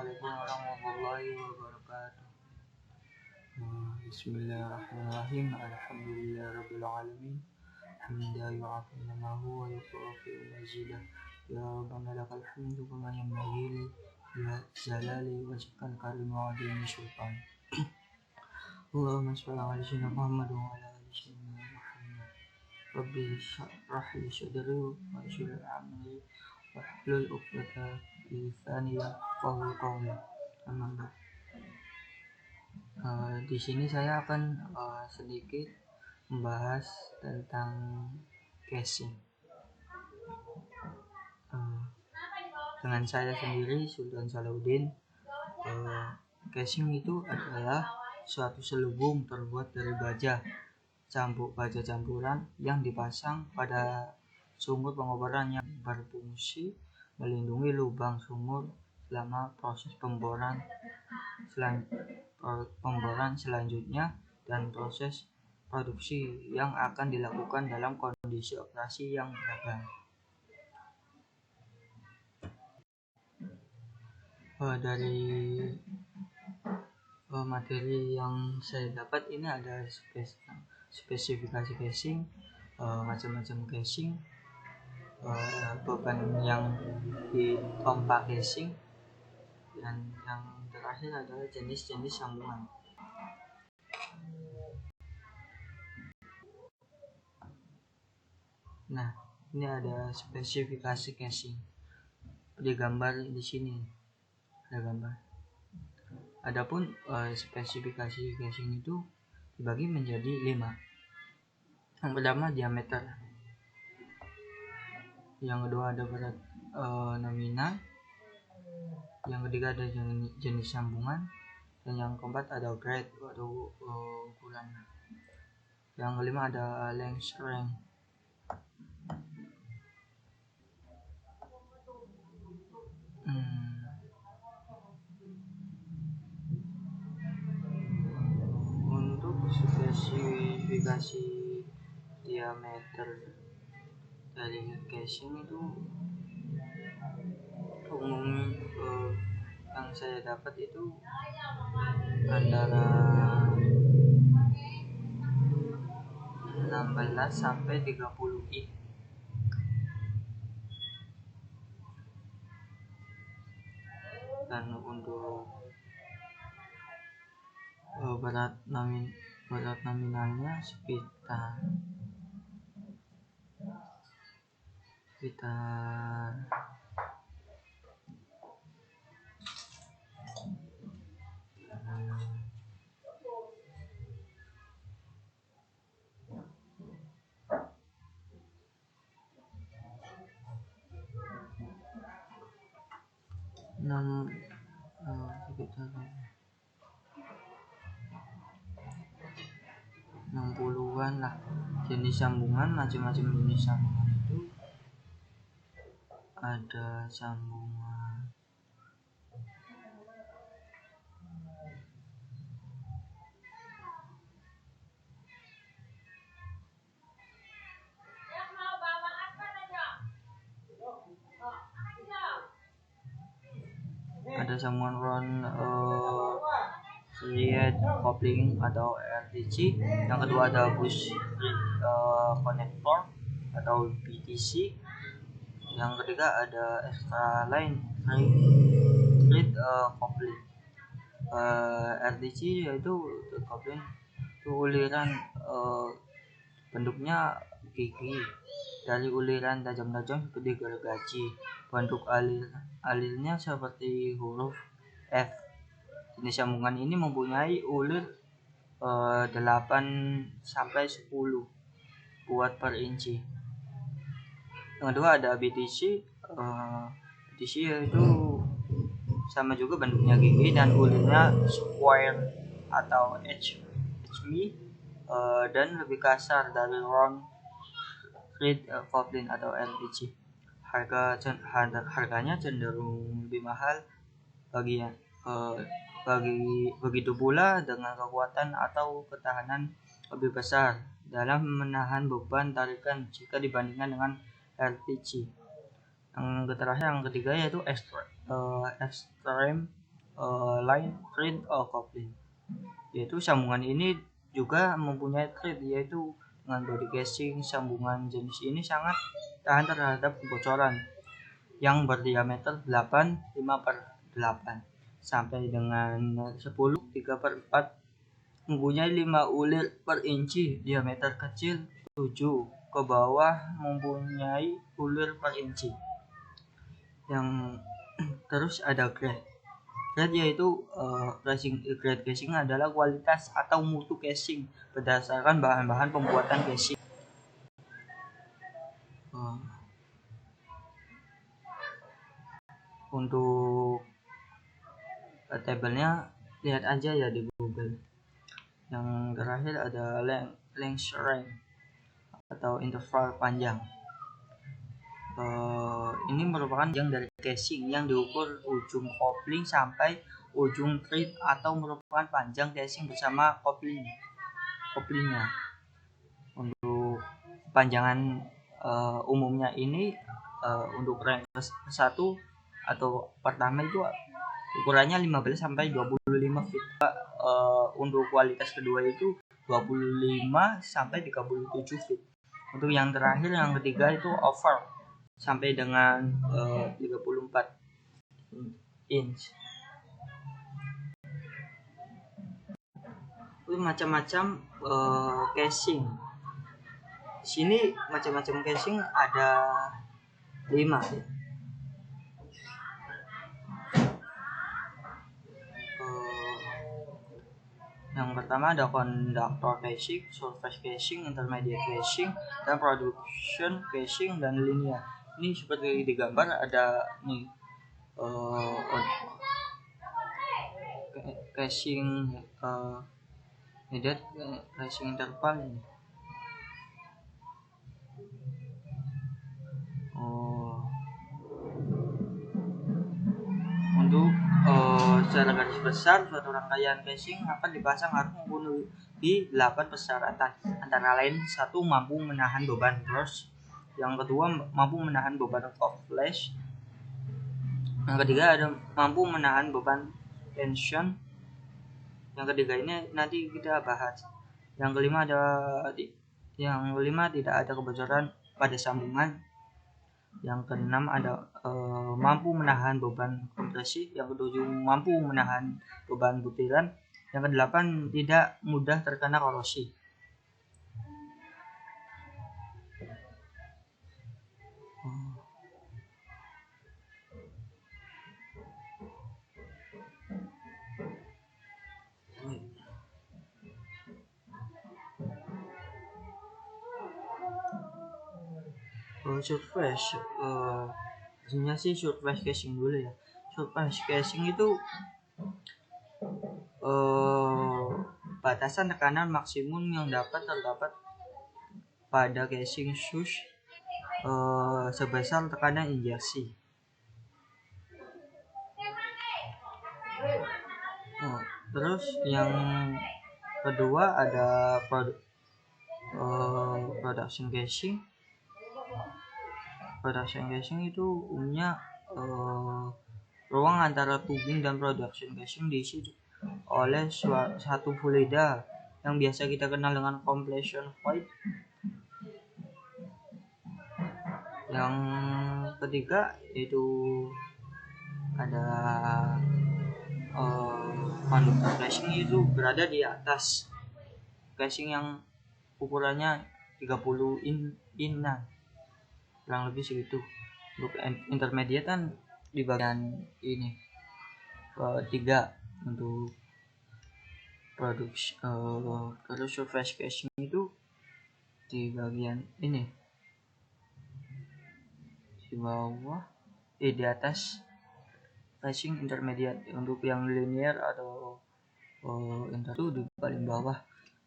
Assalamualaikum warahmatullahi wabarakatuh. Bismillahirrahmanirrahim. Alhamdulillahirabbil alamin. Hamdan yu'afi namahu wa yukafi mazidah. Ya Rabbana lakal hamdu kama yanbaghi li jalali wajhikal karim wa 'azimi sultan. Allahumma shalli ala sayyidina Muhammad wa ala ali sayyidina Muhammad. Rabbi shrah li sadri wa yassir li amri wahlul 'uqdatam min lisani yafqahu qawli. Di sini saya akan sedikit membahas tentang caching. Dengan saya sendiri, Sultan Salahuddin. Caching itu adalah suatu selubung terbuat dari baja campuran yang dipasang pada sumur pengoboran yang berfungsi melindungi lubang sumur selama proses pemboran selanjutnya dan proses produksi yang akan dilakukan dalam kondisi operasi yang beragam. Dari materi yang saya dapat ini ada spesifikasi casing, macam-macam casing, beban yang ditompa casing, dan yang terakhir adalah jenis-jenis sambungan. Nah, ini ada spesifikasi casing. Di gambar di sini ada gambar. Adapun spesifikasi casing itu dibagi menjadi 5. Yang pertama diameter. Yang kedua ada berat nominal. Yang ketiga ada jenis sambungan. Dan yang keempat ada grade atau ukuran. Yang kelima ada length range. Untuk spesifikasi diameter dari casing itu umum yang saya dapat itu antara 16 sampai 30 in. Dan untuk berat nominalnya sekitar 60-an lah. Jenis sambungan, macam-macam jenis sambungan itu ada sambungan round thread coupling atau RTC. Yang kedua ada bush connector atau BTC. Yang ketiga ada extra line thread coupling. RTC yaitu coupling itu uliran, bentuknya gigi dari uliran tajam-tajam seperti gergaji. Bentuk alirnya seperti huruf F. Jenis sambungan ini mempunyai ulir 8 sampai 10 buat per inci. Yang kedua ada BTC. BTC yaitu sama juga bentuknya gigi dan ulirnya square atau HMI, dan lebih kasar dari round thread coupling atau RTC. Harganya cenderung lebih mahal begitu pula dengan kekuatan atau ketahanan lebih besar dalam menahan beban tarikan jika dibandingkan dengan RTC. Yang terakhir, yang ketiga yaitu extreme line thread coupling, yaitu sambungan ini juga mempunyai thread, yaitu dengan body casing. Sambungan jenis ini sangat tahan terhadap kebocoran yang berdiameter 5/8 sampai dengan 10 3/4, mempunyai 5 ulir per inci. Diameter kecil 7 ke bawah mempunyai ulir per inci. Yang terus ada grade, yaitu grade casing adalah kualitas atau mutu casing berdasarkan bahan-bahan pembuatan casing. Untuk tabelnya lihat aja ya di Google. Yang terakhir ada length range atau interval panjang. Ini merupakan panjang dari casing yang diukur ujung coupling sampai ujung thread, atau merupakan panjang casing bersama couplingnya. Untuk panjangan umumnya ini untuk rank 1 atau pertama itu ukurannya 15 sampai 25 feet. Untuk kualitas kedua itu 25 sampai 37 feet. Untuk yang terakhir, yang ketiga itu over sampai dengan 34 inch. Itu macam-macam casing. Di sini macam-macam casing ada 5 ya. Yang pertama ada conductor casing, surface casing, intermediate casing, dan production casing, dan linear. Ini seperti di gambar ada nih casing casing interval ini. Untuk secara garis besar, suatu rangkaian casing akan dipasang harus memenuhi 8 persyaratan, antara lain: 1. Mampu menahan beban gross. Yang kedua, mampu menahan beban of flash. Yang ketiga ada mampu menahan beban tension. Yang ketiga ini nanti kita bahas. Yang kelima tidak ada kebocoran pada sambungan. Yang keenam ada mampu menahan beban kompresi. Yang ketujuh mampu menahan beban butiran. Yang kedelapan tidak mudah terkena korosi. Surface, sebenarnya sih surface casing dulu ya. Surface casing itu batasan tekanan maksimum yang dapat terdapat pada casing shoes sebesar tekanan injeksi. Terus yang kedua ada production casing. Production casing itu umumnya ruang antara tubing dan production casing diisi oleh satu fluida yang biasa kita kenal dengan compression void. Yang ketiga itu ada conductor casing, itu berada di atas casing yang ukurannya 30 inan, kurang lebih segitu. Untuk intermediate kan di bagian ini 3 untuk produksi. Terus surface casing itu di bagian ini di bawah, di atas casing intermediate. Untuk yang linear atau itu di paling bawah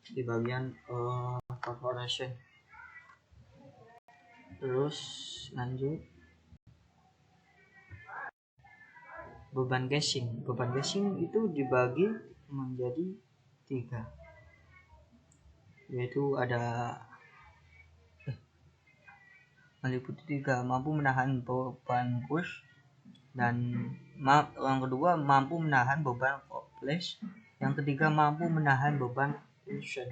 di bagian perforation. Terus lanjut beban casing. Beban casing itu dibagi menjadi 3, yaitu ada meliputi 3: mampu menahan beban push, Dan yang kedua mampu menahan beban kompleks. Yang ketiga mampu menahan beban tension.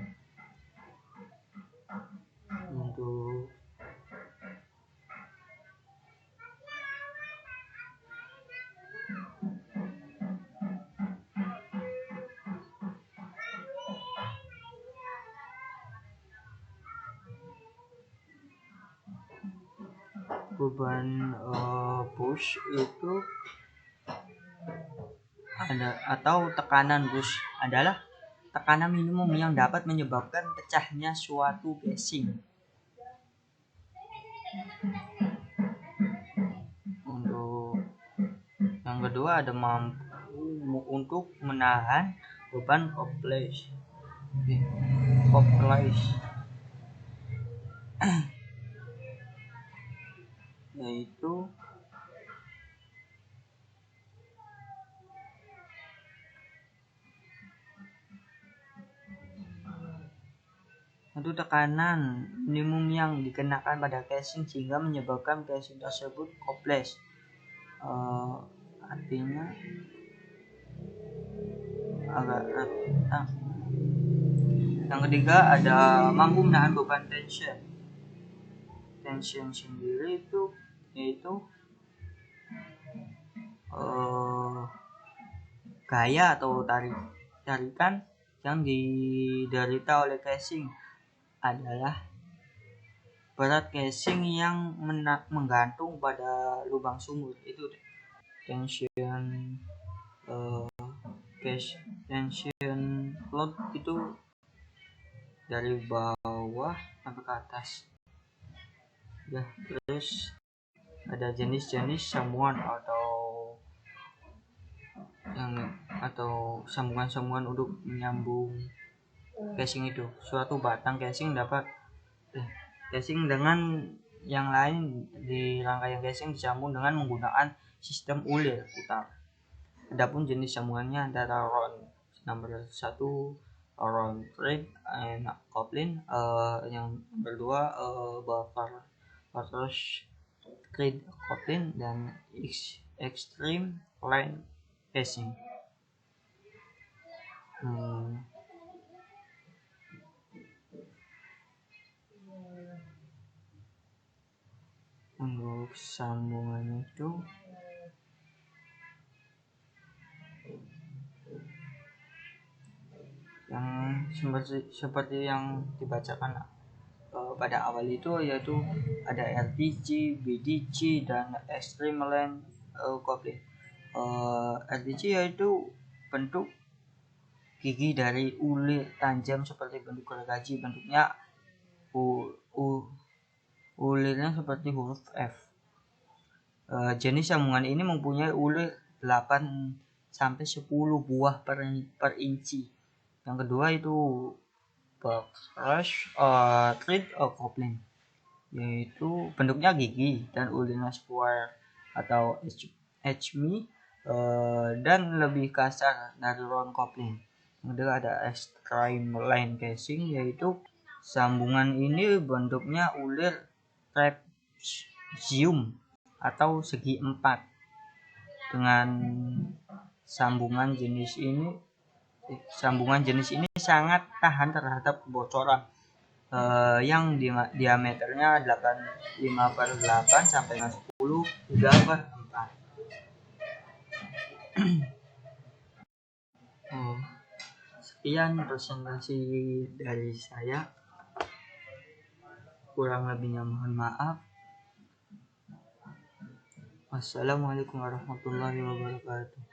Untuk beban push itu atau tekanan push adalah tekanan minimum yang dapat menyebabkan pecahnya suatu casing. Untuk yang kedua ada mampu untuk menahan beban kompleks. Yaitu itu tekanan minimum yang dikenakan pada casing sehingga menyebabkan casing tersebut kompleks. Artinya agak retak. Yang ketiga ada mampu menahan beban tension. Tension sendiri itu yaitu gaya atau tarikan yang diderita oleh casing adalah berat casing yang menggantung pada lubang sumur. Itu tension load itu dari bawah sampai ke atas. Ya, terus ada jenis-jenis sambungan atau sambungan-sambungan untuk menyambung casing itu. Suatu batang casing dapat casing dengan yang lain di rangkaian casing disambung dengan menggunakan sistem ulir putar. Adapun jenis sambungannya antara round nomor 1 round thread and coupling, yang kedua buttress thread coupling dan extreme line casing. Untuk sambungannya itu yang seperti yang dibacakan pada awal itu, yaitu ada RDC, BDC, dan extreme line coupling. RDC yaitu bentuk gigi dari ulir tajam seperti bentuk gergaji, bentuknya ulirnya seperti huruf F. Jenis sambungan ini mempunyai ulir 8 sampai 10 buah per inci. Yang kedua itu buttress thread coupling, yaitu bentuknya gigi dan ulirnya square atau HMI dan lebih kasar dari round coupling. Kemudian ada extreme line casing, yaitu sambungan ini bentuknya ulir trapezium atau segi empat. Dengan sambungan jenis ini sangat tahan terhadap kebocoran yang diameternya 5/8 sampai 10 hingga 4. Sekian presentasi dari saya, kurang lebihnya mohon maaf. Wassalamualaikum warahmatullahi wabarakatuh.